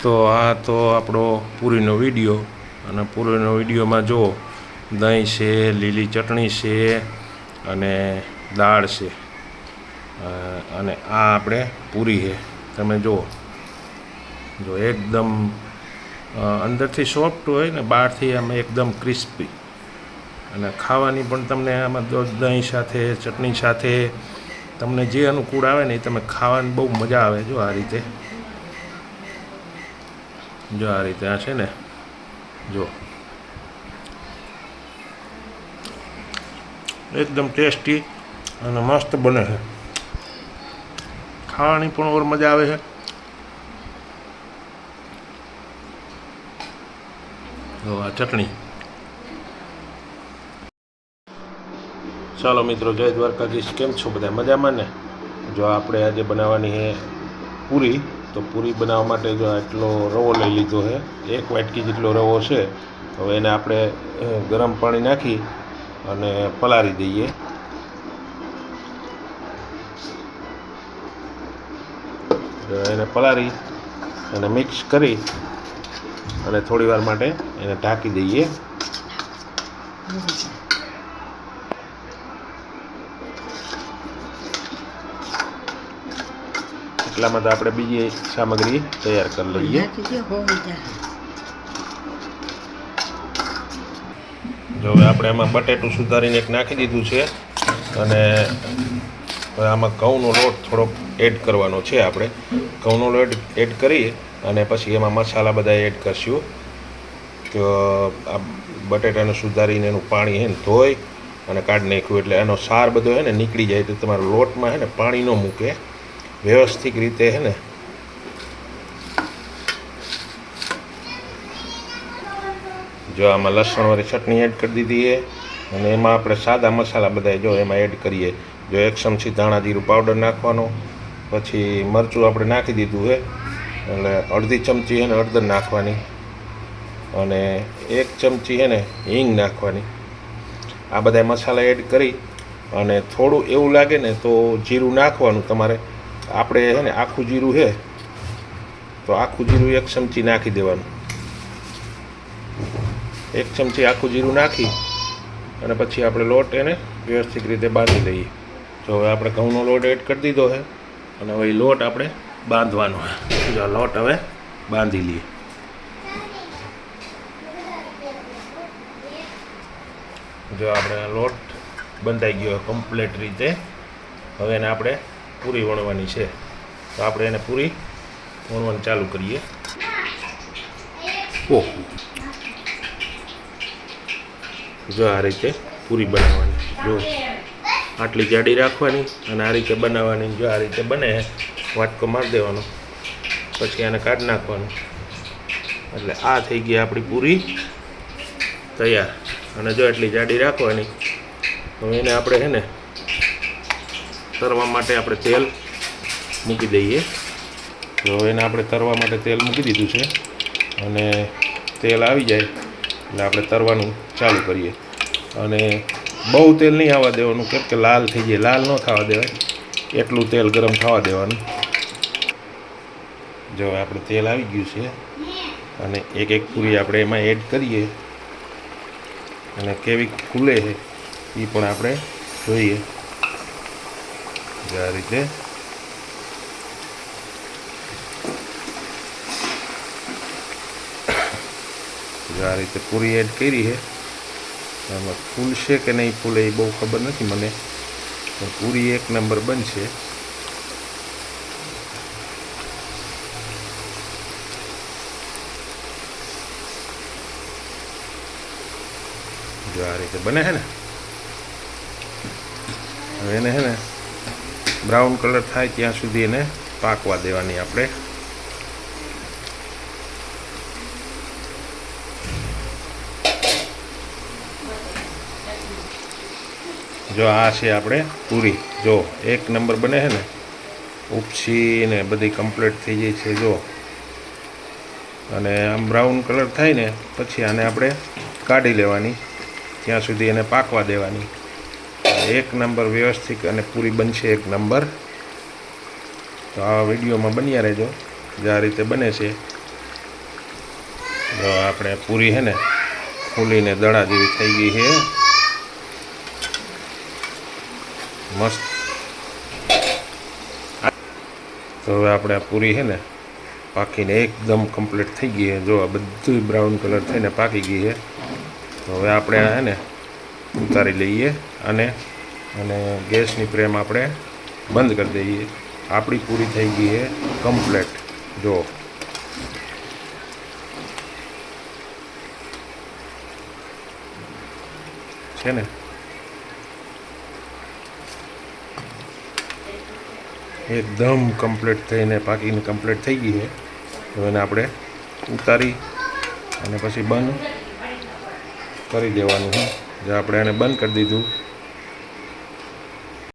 તો આ તો આપણો પૂરીનો વિડીયો, અને પૂરીનો વિડીયોમાં જુઓ દહીં છે, લીલી ચટણી છે અને દાળ છે, અને આ આપણે પૂરી છે. તમે જુઓ, જો એકદમ અંદરથી સોફ્ટ હોય ને બહારથી આમ એકદમ ક્રિસ્પી, અને ખાવાની પણ તમને આમાં દહીં સાથે, ચટણી સાથે તમને જે અનુકૂળ આવે ને એ તમે ખાવાની બહુ મજા આવે. જો આ રીતે, જો આ રીતે આ છે ને, જો એકદમ ટેસ્ટી અને મસ્ત બને છે. ખાવાની પણ ઓર મજા આવે છે. જો આ ચટણી. ચાલો મિત્રો, જય દ્વારકાધીશ. કેમ છો બધા? મજામાં ને? જો આપણે આજે બનાવવાની છે પૂરી. તો પૂરી બનાવવા માટે જો આટલો રવો લઈ લીધો છે, 1 વાટકી જેટલો રવો છે. હવે એને આપણે ગરમ પાણી નાખી અને પલાળી દઈએ. એને પલાળી અને મિક્સ કરી અને થોડી વાર માટે એને ઢાંકી દઈએ. એટલામાં તો આપણે બીજી સામગ્રી તૈયાર કરી લઈએ. જો હવે આપણે એમાં બટેટું સુધારીને એક નાખી દીધું છે, અને હવે આમાં ઘઉંનો લોટ થોડોક એડ કરવાનો છે. આપણે ઘઉંનો લોટ એડ કરી અને પછી એમાં મસાલા બધા એડ કરશું. તો આ બટેટાને સુધારીને એનું પાણી છે ને ધોઈ અને કાઢી નાખ્યું, એટલે એનો સાર બધો છે ને નીકળી જાય. તો તમારા લોટમાં છે ને પાણી ન મૂકે, વ્યવસ્થિત રીતે છે ને જો આમાં લસણવાળી ચટણી એડ કરી દીધી છે, અને એમાં આપણે સાદા મસાલા બધા જો એમાં એડ કરીએ. જો 1 ચમચી ધાણા જીરું પાવડર નાખવાનો, પછી મરચું આપણે નાખી દીધું છે, એટલે અડધી ચમચી છે ને હળદર નાખવાની, અને 1 ચમચી છે ને હિંગ નાખવાની. આ બધા મસાલા એડ કરી અને થોડું એવું લાગે ને તો જીરું નાખવાનું તમારે. આપણે છે ને આખું જીરું છે તો આખું જીરું 1 ચમચી નાખી દેવાનું. 1 ચમચી આખું જીરું નાખી અને પછી આપણે લોટ એને વ્યવસ્થિત રીતે બાંધી લઈએ. જો હવે આપણે ઘઉંનો લોટ એડ કરી દીધો છે, અને હવે લોટ આપણે બાંધવાનો છે. જો લોટ હવે બાંધી લઈએ. જો આપણે લોટ બંધાઈ ગયો કમ્પ્લીટ રીતે. હવે એને આપણે પૂરી વણવાની છે, તો આપણે એને પૂરી વણવાનું ચાલુ કરીએ. ઓહો, જો આ રીતે પૂરી બનાવવાની. જો આટલી જાડી રાખવાની અને આ રીતે બનાવવાની. જો આ રીતે બને, વાટકો મારી દેવાનો, પછી આને કાઢી નાખવાનું. એટલે આ થઈ ગઈ આપણી પૂરી તૈયાર. અને જો એટલી જાડી રાખવાની. હવે એને આપણે છે ને તરવા માટે આપણે તેલ મૂકી દઈએ. તો એને આપણે તરવા માટે તેલ મૂકી દીધું છે, અને તેલ આવી જાય એટલે આપણે તરવાનું ચાલુ કરીએ. અને બહુ તેલ નહીં આવવા દેવાનું, કેમ કે લાલ થઈ જાય. લાલ ન થવા દેવાય, એટલું તેલ ગરમ થવા દેવાનું. જો આપણે તેલ આવી ગયું છે, અને એક એક પૂરી આપણે એમાં એડ કરીએ, અને કેવી ખુલે છે એ પણ આપણે જોઈએ. આ રીતે આ રીતે પૂરી એડ કરી છે. આમાં ફૂલશે કે નહીં ફૂલે એ બહુ ખબર નથી મને, પણ પૂરી 1 નંબર બનશે. જો આ રીતે બને છે ને. હવે એને છે ને બ્રાઉન કલર થાય ત્યાં સુધી એને પાકવા દેવાની આપણે. જો આ છે આપણે પૂરી. જો 1 નંબર બને છે ને, ઉપસી ને બધી કમ્પ્લીટ થઈ જાય છે. જો અને આમ બ્રાઉન કલર થાય ને પછી આને આપણે કાઢી લેવાની, ત્યાં સુધી એને પાકવા દેવાની. 1 નંબર વ્યવસ્થિત અને પૂરી બનશે 1 નંબર. તો આ વિડીયોમાં બન્યા રહેજો. જે આ રીતે બને છે જો આપણે પૂરી છે ને ફૂલીને દડા જેવી થઈ ગઈ છે, મસ્ત. તો હવે આપણે આ પૂરી છે ને પાકીને એકદમ કમ્પ્લીટ થઈ ગઈ છે. જો આ બધું બ્રાઉન કલર થઈને પાકી ગઈ છે. તો હવે આપણે આ છે ને ઉતારી લઈએ અને ગેસની ફ્લેમ આપણે બંધ કરી દઈએ. આપણી પૂરી થઈ ગઈ છે કમ્પ્લીટ. જો છે ને એકદમ કમ્પ્લીટ થઈને પાકીને કમ્પ્લીટ થઈ ગઈ છે. તો એને આપણે ઉતારી અને પછી બંધ કરી દેવાનું છે. જે આપણે એને બંધ કરી દીધું